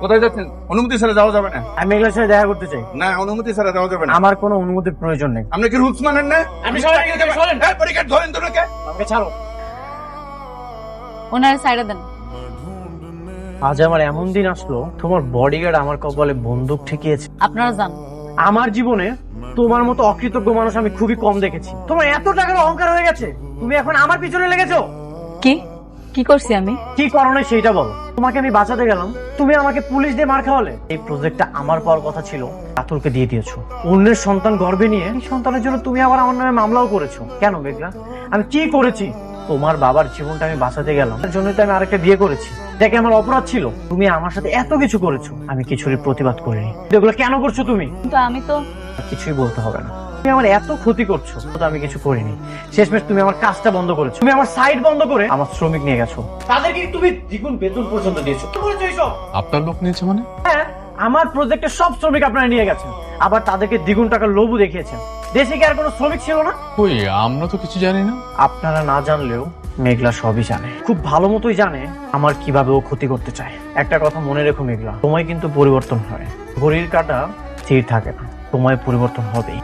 কোথায় যাচ্ছেন? অনুমতি ছাড়া যাওয়া যাবে না। আমি মেঘলার সাথে দেখা করতে চাই। না, অনুমতি ছাড়া যাওয়া যাবে না। আমার কোনো অনুমতির প্রয়োজন নেই। আপনি কি রুলস মানেন না? আপনি সরেন, সরেন। এই পরিকার ধরেন তো নাকি? আমাকে ছাড়ো। ওনারে সাইডে দেন। আজ আমার এমন দিন আসলো, তোমার বডিগার্ড আমার কপালে বন্দুক ঠেকিয়েছে। আপনারা যান। আমার জীবনে তোমার মতো অকৃতজ্ঞ মানুষ আমি খুবই কম দেখেছি। তোমার এত টাকার অহংকার হয়ে গেছে, তুমি এখন আমার পিছনে লেগেছো। কি কি করছি আমি? কি কারণে সেইটা বলো। তোমাকে আমি বাঁচাতে গেলাম, তুমি আমাকে পুলিশ দিয়ে মার খাওয়ালে। এই প্রজেক্টটা আমার পাওয়ার কথা ছিল, রাতুলকে দিয়ে দিয়েছো। অন্যের সন্তান গর্ভে নিয়ে এই সন্তানের জন্য তুমি আবার আমার নামে মামলাও করেছো। কেন মেঘলা? আমি কি করেছি? তোমার বাবার জীবনটা আমি বাঁচাতে গেলাম, তার জন্যই তো আমি আরেকটা বিয়ে করেছি। দেখে আমার অপরাধ ছিল, তুমি আমার সাথে এত কিছু করেছো, আমি কিছুরই প্রতিবাদ করিনি। এগুলো কেন করছো তুমি? কিন্তু আমি তো কিছুই বলতে হবে না। তুমি আমার এত ক্ষতি করছো, তো আমি কিছু করিনি। শেষমেশ তুমি আমার কাজটা বন্ধ করেছো, তুমি আমার সাইট বন্ধ করে আমার শ্রমিক নিয়ে গেছো। তাদেরকে তুমি দ্বিগুণ বেতন পর্যন্ত দিয়েছো। কি করেছো এইসব? আপনার লোক নিয়েছে মানে? হ্যাঁ, আমার প্রজেক্টের সব শ্রমিক আপনারা নিয়ে গেছেন, আবার তাদেরকে দ্বিগুণ টাকার লোভও দেখিয়েছেন। দেশে কি আর কোনো শ্রমিক ছিল না? কই, আমরা তো কিছু জানি না। আপনারা না জানলেও মেঘলা সবই জানে, খুব ভালো মতোই জানে আমার কিভাবে ও ক্ষতি করতে চায়। একটা কথা মনে রেখো মেঘলা, সময় কিন্তু পরিবর্তন হয়, ঘড়ির কাঁটা স্থির থাকে না, সময় পরিবর্তন হবেই।